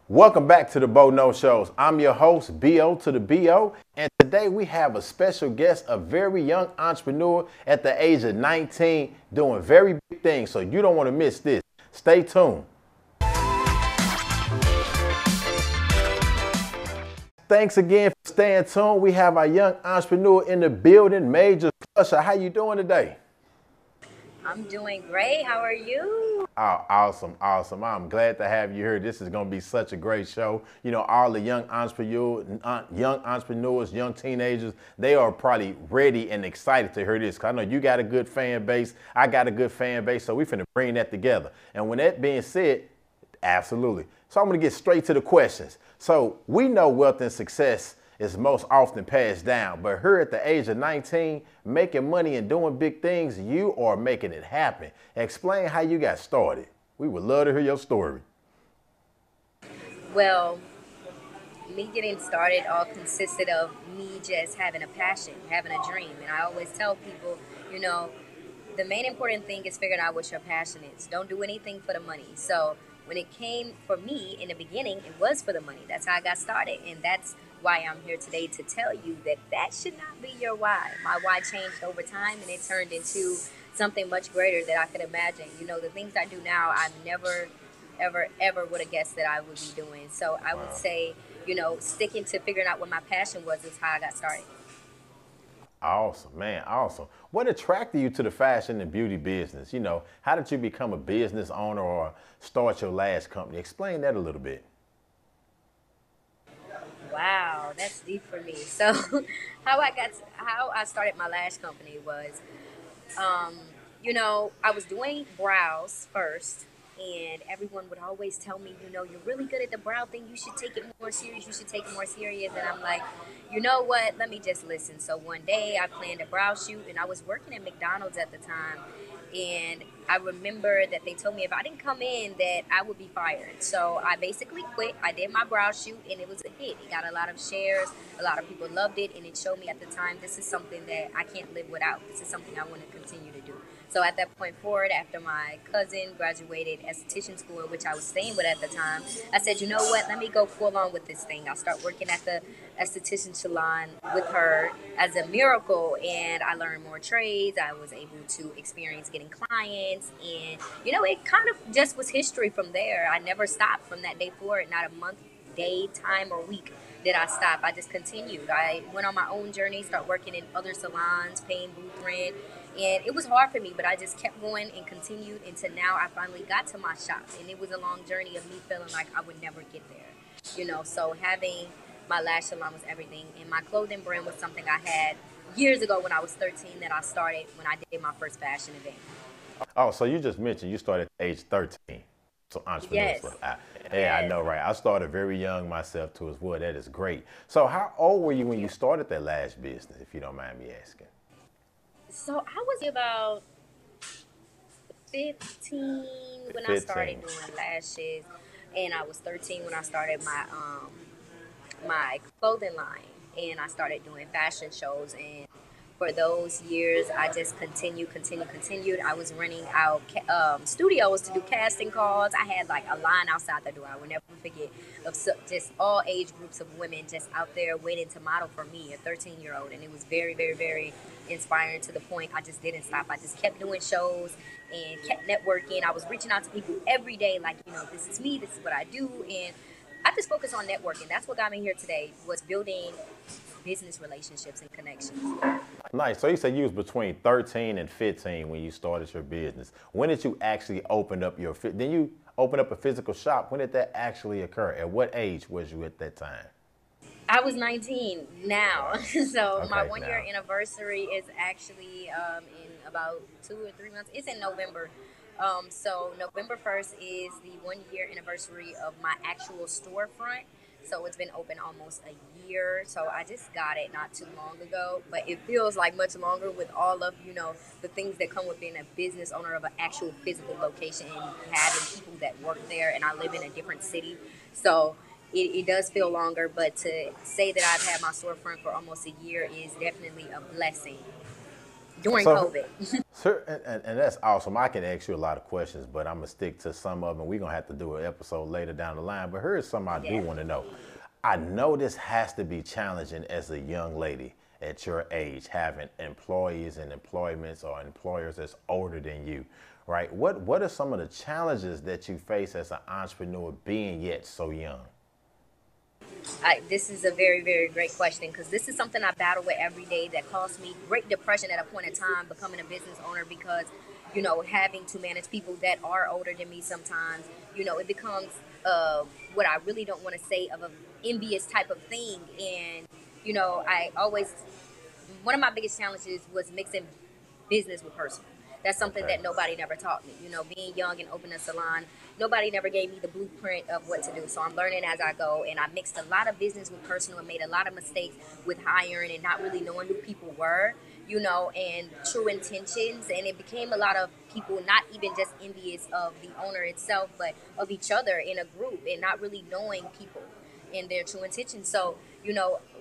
Welcome back to the Bo No Shows. I'm your host, B.O. to the B.O. And today we have a special guest, a very young entrepreneur at the age of 19 doing very big things. So you don't want to miss this. Stay tuned. Thanks again for staying tuned. We have our young entrepreneur in the building, Major Slusher. How you doing today? I'm doing great. How are you? Oh, awesome, awesome. I'm glad to have you here. This is going to be such a great show. You know, all the young entrepreneurs, young teenagers, they are probably ready and excited to hear this. 'Cause I know you got a good fan base. I got a good fan base. So we finna bring that together. And when that being said, absolutely. So I'm going to get straight to the questions. So we know wealth and success is most often passed down, but here at the age of 19, making money and doing big things, you are making it happen. Explain how you got started. We would love to hear your story. Well, me getting started all consisted of me just having a passion, having a dream. And I always tell people, you know, the main important thing is figuring out what your passion is. Don't do anything for the money. So when it came for me in the beginning, it was for the money. That's how I got started. And that's why I'm here today to tell you that that should not be your why. My why changed over time and it turned into something much greater that I could imagine. You know, the things I do now, I've never, ever would have guessed that I would be doing. So I would Wow. say, you know, sticking to figuring out what my passion was is how I got started. Awesome, man. Awesome. What attracted you to the fashion and beauty business? You know, how did you become a business owner or start your last company? Explain that a little bit. Wow, that's deep for me. So, how I started my lash company was, um, you know, I was doing brows first, and everyone would always tell me, you know, you're really good at the brow thing. You should take it more serious. You should take it more serious. And I'm like, you know what? Let me just listen. So one day I planned a brow shoot, and I was working at McDonald's at the time, and I remember that they told me if I didn't come in that I would be fired. So I basically quit. I did my brow shoot and it was a hit. It got a lot of shares. A lot of people loved it and it showed me at the time this is something that I can't live without. This is something I want to continue to do. So at that point forward, after my cousin graduated esthetician school, in which I was staying with at the time, I said, you know what, let me go full on with this thing. I'll start working at the esthetician salon with her as a miracle, and I learned more trades. I was able to experience getting clients, and you know, it kind of just was history from there. I never stopped from that day forward, not a month, day, time, or week did I stop. I just continued. I went on my own journey, started working in other salons, paying booth rent, and it was hard for me, but I just kept going and continued until now I finally got to my shop. And it was a long journey of me feeling like I would never get there. You know, so having my lash salon was everything. And my clothing brand was something I had years ago when I was 13 that I started when I did my first fashion event. Oh, so you just mentioned you started at age 13. So entrepreneurs. Yes. Yeah, I Yes. know, right? I started very young myself too as well. That is great. So how old were you when you started that lash business, if you don't mind me asking? So I was about 15 when I started 15. doing lashes, and I was 13 when I started my clothing line, and I started doing fashion shows. And for those years, I just continued. I was renting out studios to do casting calls. I had like a line outside the door. I will never forget of just all age groups of women just out there waiting to model for me, a 13-year-old, and it was very, very, very inspiring to the point I just didn't stop. I just kept doing shows and kept networking. I was reaching out to people every day, like, you know, this is me, this is what I do, and I just focus on networking. That's what got me here today, was building business relationships and connections. Nice. So you said you was between 13 and 15 when you started your business. When did you actually open up then you open up a physical shop? When did that actually occur? At what age was you at that time? I was 19 now. Wow. So my Okay, 1 year now. anniversary is actually in about 2 or 3 months. It's in November. So November 1st is the 1 year anniversary of my actual storefront. So it's been open almost a year. So I just got it not too long ago, but it feels like much longer with all of, you know, the things that come with being a business owner of an actual physical location and having people that work there. And I live in a different city. So it does feel longer, but to say that I've had my storefront for almost a year is definitely a blessing. during So, COVID. sir, and that's awesome. I can ask you a lot of questions, but I'm gonna stick to some of them. We're gonna have to do an episode later down the line. But here's something I do Yeah. want to know. I know this has to be challenging as a young lady at your age, having employees and employments or employers that's older than you, right? What are some of the challenges that you face as an entrepreneur being yet so young? This is a very, very great question because this is something I battle with every day that caused me great depression at a point in time becoming a business owner because, having to manage people that are older than me sometimes, it becomes what I really don't want to say of an envious type of thing. And, I always, one of my biggest challenges was mixing business with personal. That's something Okay. that nobody never taught me. Being young and opening a salon, nobody never gave me the blueprint of what to do. So I'm learning as I go, and I mixed a lot of business with personal and made a lot of mistakes with hiring and not really knowing who people were, and true intentions. And it became a lot of people not even just envious of the owner itself, but of each other in a group and not really knowing people and their true intentions. So,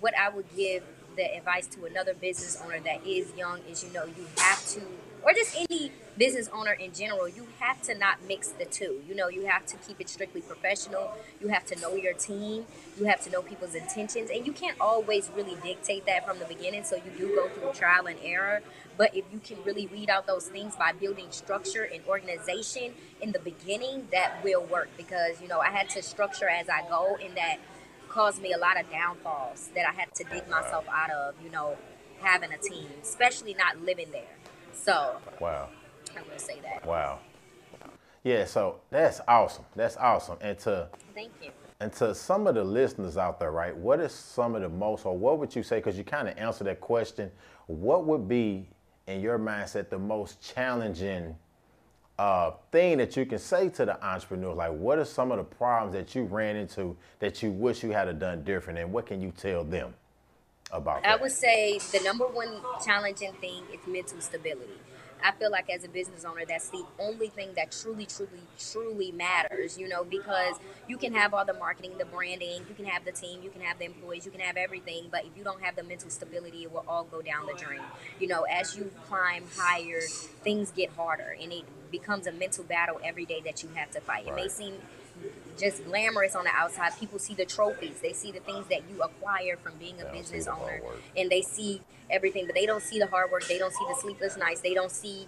what I would give the advice to another business owner that is young is, you have to, or just any business owner in general, you have to not mix the two. You have to keep it strictly professional. You have to know your team. You have to know people's intentions. And you can't always really dictate that from the beginning. So you do go through trial and error. But if you can really weed out those things by building structure and organization in the beginning, that will work. Because, I had to structure as I go, and that caused me a lot of downfalls that I had to dig myself out of, having a team, especially not living there. So Wow. I'm going to say that. Wow. Yeah, so that's awesome. That's awesome. Thank you. And to some of the listeners out there, right, what is some of the most, or what would you say, because you kind of answered that question, what would be, in your mindset, the most challenging thing that you can say to the entrepreneur? Like, what are some of the problems that you ran into that you wish you had done different, and what can you tell them about I that? would say the number one challenging thing is mental stability. I feel like as a business owner, that's the only thing that truly, truly, truly matters, because you can have all the marketing, the branding, you can have the team, you can have the employees, you can have everything, but if you don't have the mental stability, it will all go down the drain. As you climb higher, things get harder, and it becomes a mental battle every day that you have to fight. It may Right. seem just glamorous on the outside. People see the trophies, they see the things that you acquire from being a They don't see business the hard owner, work. and they see everything, but they don't see the hard work. They don't see the sleepless nights. They don't see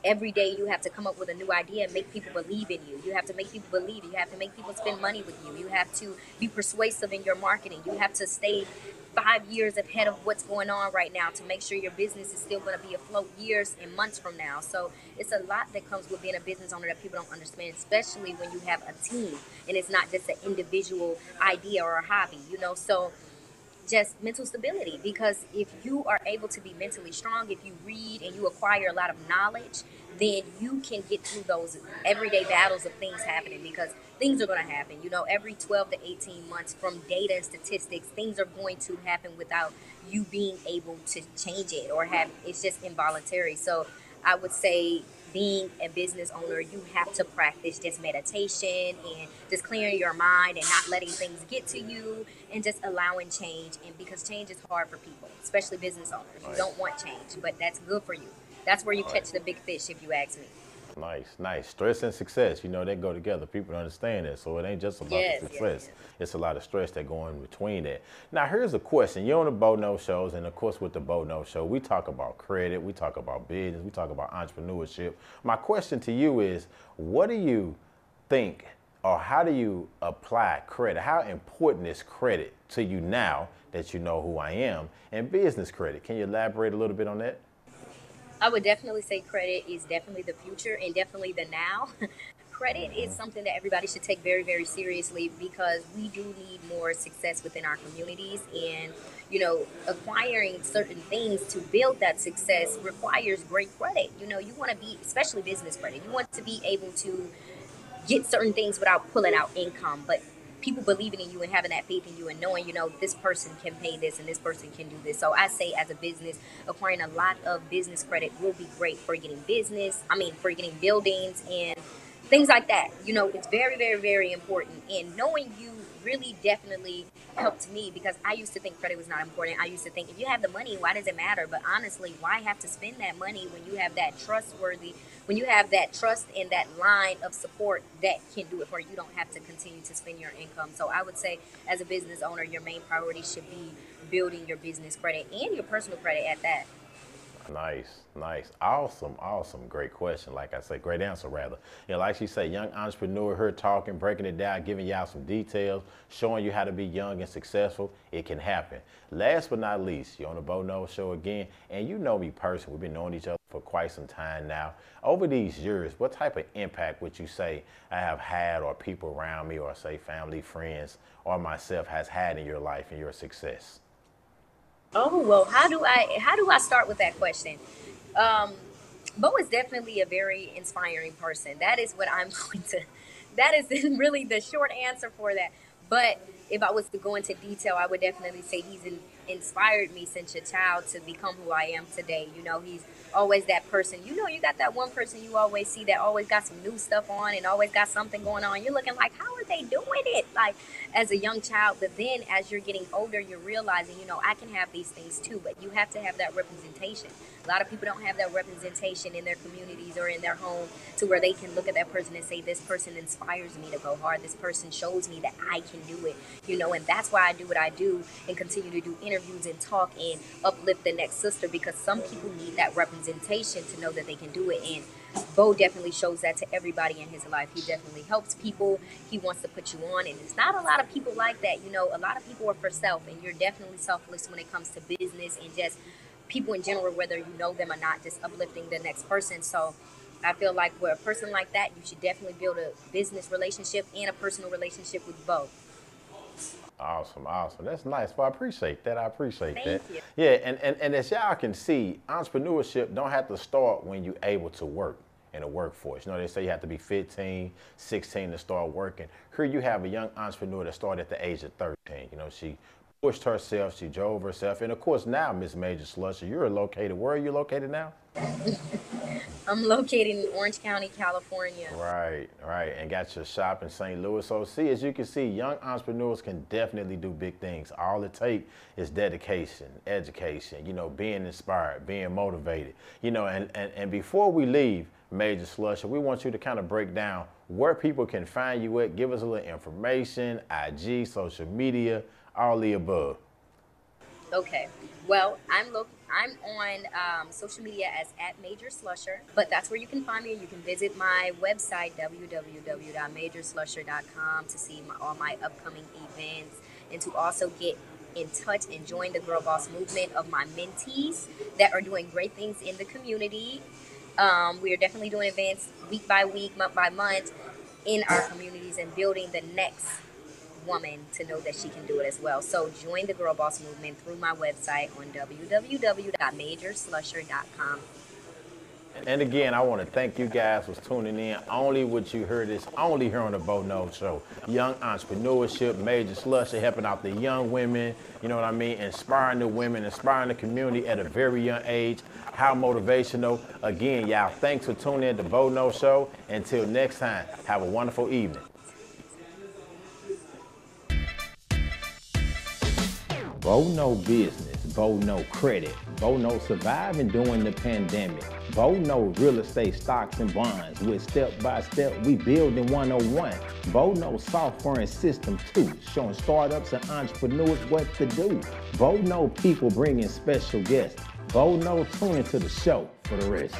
every day you have to come up with a new idea and make people believe in you. You have to make people believe. You have to make people spend money with you. You have to be persuasive in your marketing. You have to stay 5 years ahead of what's going on right now to make sure your business is still going to be afloat years and months from now. So it's a lot that comes with being a business owner that people don't understand, especially when you have a team and it's not just an individual idea or a hobby, So just mental stability, because if you are able to be mentally strong, if you read and you acquire a lot of knowledge, then you can get through those everyday battles of things happening, because things are going to happen, every 12 to 18 months. From data and statistics, things are going to happen without you being able to change it, or have it's just involuntary. So I would say, being a business owner, you have to practice just meditation and just clearing your mind and not letting things get to you, and just allowing change. And because change is hard for people, especially business owners. You Right. don't want change, but that's good for you. That's where you Right. catch the big fish, if you ask me. Nice, nice. Stress and success, they go together. People understand that. So it ain't just about Yes, the yes, success. yes. It's a lot of stress that go in between that. Now, here's a question. You're on the Bo No shows, and of course, with the Bo No show, we talk about credit, we talk about business, we talk about entrepreneurship. My question to you is, what do you think, or how do you apply credit? How important is credit to you now that you know who I am, and business credit? Can you elaborate a little bit on that? I would definitely say credit is definitely the future and definitely the now. Credit is something that everybody should take very, very seriously, because we do need more success within our communities. And, acquiring certain things to build that success requires great credit. You want to be, especially business credit, you want to be able to get certain things without pulling out income, but people believing in you and having that faith in you and knowing, this person can pay this and this person can do this. So I say, as a business, acquiring a lot of business credit will be great for getting business. I mean, for getting buildings and things like that. You know, it's very, very, very important. And knowing you really definitely helped me, because I used to think credit was not important. I used to think if you have the money, why does it matter? But honestly, why have to spend that money when you have that trustworthy, when you have that trust and that line of support that can do it for you? You don't have to continue to spend your income. So I would say, as a business owner, your main priority should be building your business credit and your personal credit at that. Nice, nice, awesome, awesome. Great question. Like I said, great answer rather. You know, like she said, young entrepreneur, her talking, breaking it down, giving y'all some details, showing you how to be young and successful. It can happen. Last but not least, you're on the Bo No Show again, and you know me personally. We've been knowing each other for quite some time now. Over these years, what type of impact would you say I have had, or people around me, or say family, friends, or myself has had in your life and your success? Oh well, how do I start with that question? Um, Bo is definitely a very inspiring person. That is what I'm going to. That is really the short answer for that. But if I was to go into detail, I would definitely say inspired me since a child to become who I am today. You know, he's always that person. You know, you got that one person you always see that always got some new stuff on and always got something going on. You're looking like, how are they doing it? Like as a young child, but then as you're getting older, you're realizing, you know, I can have these things too, but you have to have that representation. A lot of people don't have that representation in their communities or in their home to where they can look at that person and say, this person inspires me to go hard. This person shows me that I can do it, you know, and that's why I do what I do and continue to do interviews and talk and uplift the next sister, because some people need that representation to know that they can do it. And Bo definitely shows that to everybody in his life. He definitely helps people. He wants to put you on, and it's not a lot of people like that. You know, a lot of people are for self, and you're definitely selfless when it comes to business and just people in general, whether you know them or not, just uplifting the next person. So I feel like with a person like that, you should definitely build a business relationship and a personal relationship with both. Awesome, awesome. That's nice. Well, I appreciate that. I appreciate Thank that. you. Yeah, and as y'all can see, entrepreneurship don't have to start when you're able to work in the workforce. You know, they say you have to be 15, 16 to start working. Here you have a young entrepreneur that started at the age of 13. You know, she pushed herself, she drove herself. And of course now, Miss Major Slusher, you're located, where are you located now? I'm located in Orange County, California. Right, right, and got your shop in St. Louis. So see, as you can see, young entrepreneurs can definitely do big things. All it takes is dedication, education, you know, being inspired, being motivated, you know, and before we leave, Major Slusher, we want you to kind of break down where people can find you at. Give us a little information, IG, social media, all the above. Okay. Well, I'm on social media as at Major Slusher, but that's where you can find me. You can visit my website www.majorslusher.com to see all my upcoming events and to also get in touch and join the Girl Boss movement of my mentees that are doing great things in the community. We are definitely doing events week by week, month by month in our communities and building the next woman to know that she can do it as well. So join the Girl Boss movement through my website on www.majorslusher.com. And again, I want to thank you guys for tuning in. Only what you heard is only here on the Bo No Show. Young entrepreneurship, Major Slusher helping out the young women, you know what I mean? Inspiring the women, inspiring the community at a very young age. How motivational. Again, y'all, thanks for tuning in to Bo No Show. Until next time, have a wonderful evening. Bo no business, Bo no credit, Bo no surviving during the pandemic, Bo no real estate stocks and bonds. With step by step, we build in 101. Bo no software and system too, showing startups and entrepreneurs what to do. Bo no people bringing special guests. Bo no tuning to the show for the rest.